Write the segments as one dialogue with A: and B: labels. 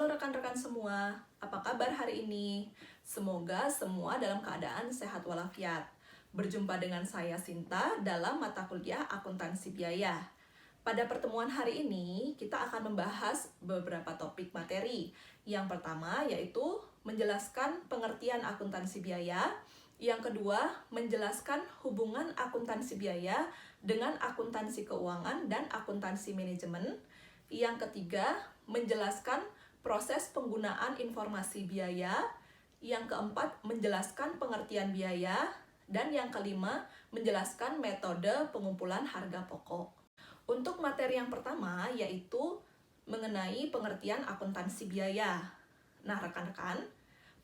A: Halo rekan-rekan semua, apa kabar hari ini? Semoga semua dalam keadaan sehat walafiat. Berjumpa dengan saya Sinta dalam mata kuliah akuntansi biaya. Pada pertemuan hari ini, kita akan membahas beberapa topik materi. Yang pertama yaitu menjelaskan pengertian akuntansi biaya. Yang kedua, menjelaskan hubungan akuntansi biaya dengan akuntansi keuangan dan akuntansi manajemen. Yang ketiga, menjelaskan proses penggunaan informasi biaya. Yang keempat, menjelaskan pengertian biaya. Dan yang kelima, menjelaskan metode pengumpulan harga pokok. Untuk materi yang pertama, yaitu mengenai pengertian akuntansi biaya. Nah, rekan-rekan,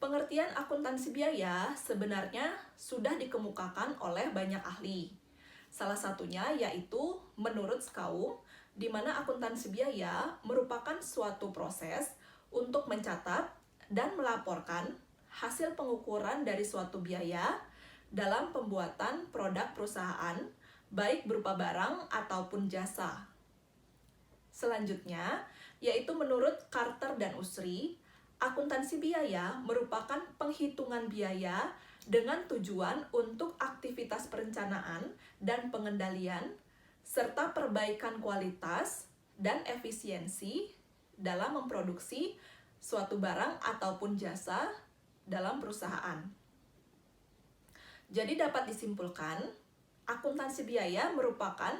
A: pengertian akuntansi biaya sebenarnya sudah dikemukakan oleh banyak ahli. Salah satunya yaitu menurut Skaum, di mana akuntansi biaya merupakan suatu proses untuk mencatat dan melaporkan hasil pengukuran dari suatu biaya dalam pembuatan produk perusahaan, baik berupa barang ataupun jasa. Selanjutnya, yaitu menurut Carter dan Usri, akuntansi biaya merupakan penghitungan biaya dengan tujuan untuk aktivitas perencanaan dan pengendalian, serta perbaikan kualitas dan efisiensi dalam memproduksi suatu barang ataupun jasa dalam perusahaan. Jadi dapat disimpulkan, akuntansi biaya merupakan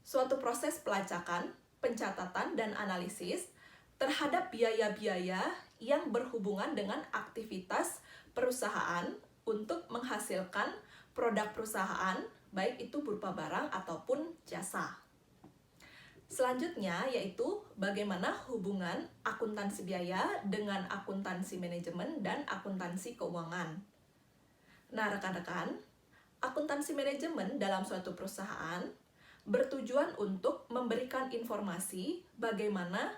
A: suatu proses pelacakan, pencatatan, dan analisis terhadap biaya-biaya yang berhubungan dengan aktivitas perusahaan untuk menghasilkan produk perusahaan, baik itu berupa barang ataupun jasa. Selanjutnya yaitu bagaimana hubungan akuntansi biaya dengan akuntansi manajemen dan akuntansi keuangan. Nah, rekan-rekan, akuntansi manajemen dalam suatu perusahaan bertujuan untuk memberikan informasi bagaimana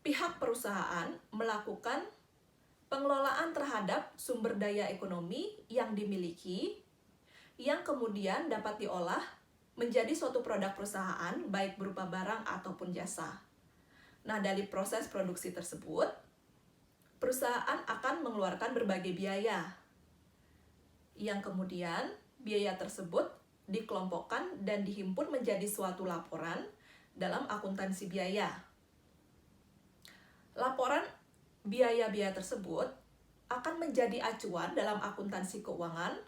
A: pihak perusahaan melakukan pengelolaan terhadap sumber daya ekonomi yang dimiliki, yang kemudian dapat diolah menjadi suatu produk perusahaan, baik berupa barang ataupun jasa. Nah, dari proses produksi tersebut, perusahaan akan mengeluarkan berbagai biaya, yang kemudian biaya tersebut dikelompokkan dan dihimpun menjadi suatu laporan dalam akuntansi biaya. Laporan biaya-biaya tersebut akan menjadi acuan dalam akuntansi keuangan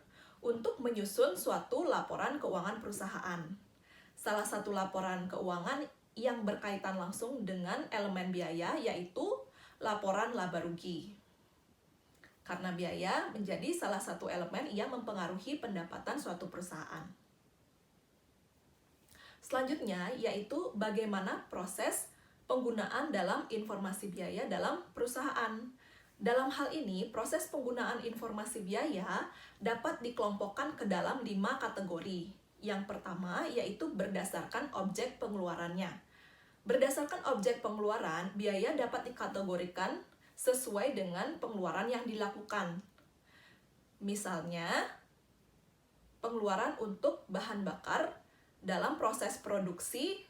A: untuk menyusun suatu laporan keuangan perusahaan. Salah satu laporan keuangan yang berkaitan langsung dengan elemen biaya yaitu laporan laba rugi. Karena biaya menjadi salah satu elemen yang mempengaruhi pendapatan suatu perusahaan. Selanjutnya yaitu bagaimana proses penggunaan dalam informasi biaya dalam perusahaan. Dalam hal ini, proses penggunaan informasi biaya dapat dikelompokkan ke dalam 5 kategori. Yang pertama yaitu berdasarkan objek pengeluarannya. Berdasarkan objek pengeluaran, biaya dapat dikategorikan sesuai dengan pengeluaran yang dilakukan. Misalnya, pengeluaran untuk bahan bakar dalam proses produksi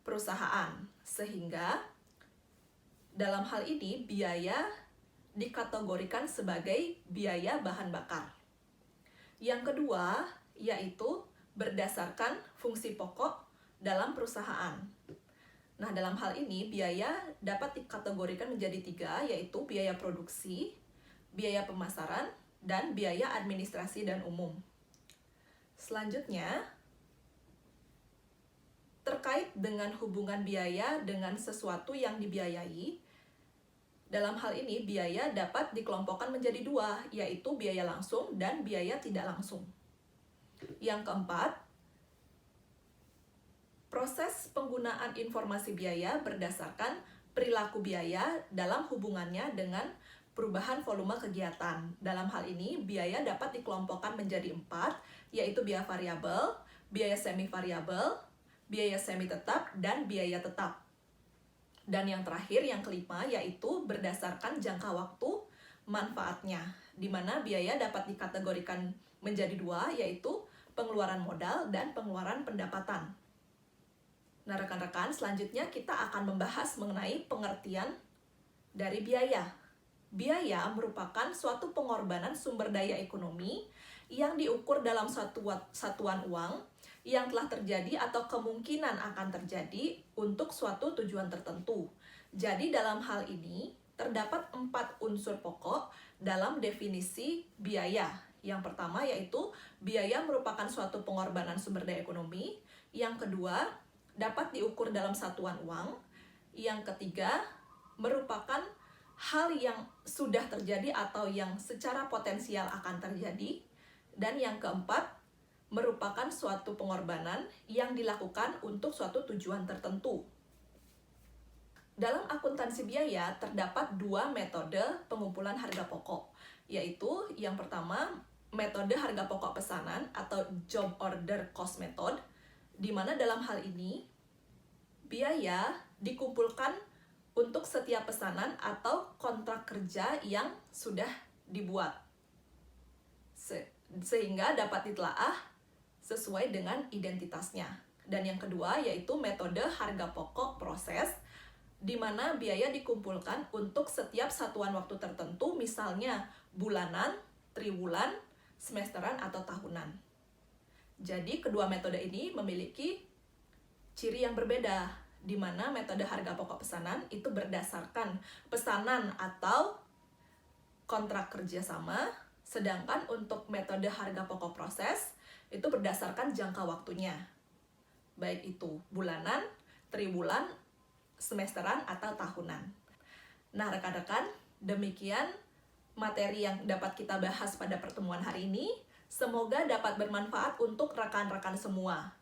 A: perusahaan. Sehingga dalam hal ini biaya dikategorikan sebagai biaya bahan bakar. Yang kedua yaitu berdasarkan fungsi pokok dalam perusahaan. Nah, dalam hal ini biaya dapat dikategorikan menjadi 3, yaitu biaya produksi, biaya pemasaran, dan biaya administrasi dan umum. Selanjutnya, terkait dengan hubungan biaya dengan sesuatu yang dibiayai, dalam hal ini biaya dapat dikelompokkan menjadi 2, yaitu biaya langsung dan biaya tidak langsung. Yang keempat, proses penggunaan informasi biaya berdasarkan perilaku biaya dalam hubungannya dengan perubahan volume kegiatan. Dalam hal ini, biaya dapat dikelompokkan menjadi 4, yaitu biaya variabel, biaya semi variabel, biaya semi tetap, dan biaya tetap. Dan yang terakhir, yang kelima, yaitu berdasarkan jangka waktu manfaatnya, di mana biaya dapat dikategorikan menjadi 2, yaitu pengeluaran modal dan pengeluaran pendapatan. Nah, rekan-rekan, selanjutnya kita akan membahas mengenai pengertian dari biaya. Biaya merupakan suatu pengorbanan sumber daya ekonomi yang diukur dalam satuan uang yang telah terjadi atau kemungkinan akan terjadi untuk suatu tujuan tertentu. Jadi dalam hal ini terdapat 4 unsur pokok dalam definisi biaya. Yang pertama yaitu biaya merupakan suatu pengorbanan sumber daya ekonomi. Yang kedua, dapat diukur dalam satuan uang. Yang ketiga, merupakan hal yang sudah terjadi atau yang secara potensial akan terjadi. Dan yang keempat, merupakan suatu pengorbanan yang dilakukan untuk suatu tujuan tertentu. Dalam akuntansi biaya terdapat 2 metode pengumpulan harga pokok, yaitu yang pertama, metode harga pokok pesanan atau job order cost method, di mana dalam hal ini biaya dikumpulkan untuk setiap pesanan atau kontrak kerja yang sudah dibuat, sehingga dapat ditelaah sesuai dengan identitasnya. Dan yang kedua yaitu metode harga pokok proses, di mana biaya dikumpulkan untuk setiap satuan waktu tertentu, misalnya bulanan, triwulan, semesteran, atau tahunan. Jadi kedua metode ini memiliki ciri yang berbeda, di mana metode harga pokok pesanan itu berdasarkan pesanan atau kontrak kerjasama, sedangkan untuk metode harga pokok proses itu berdasarkan jangka waktunya, baik itu bulanan, triwulan, semesteran, atau tahunan. Nah rekan-rekan, demikian materi yang dapat kita bahas pada pertemuan hari ini. Semoga dapat bermanfaat untuk rekan-rekan semua.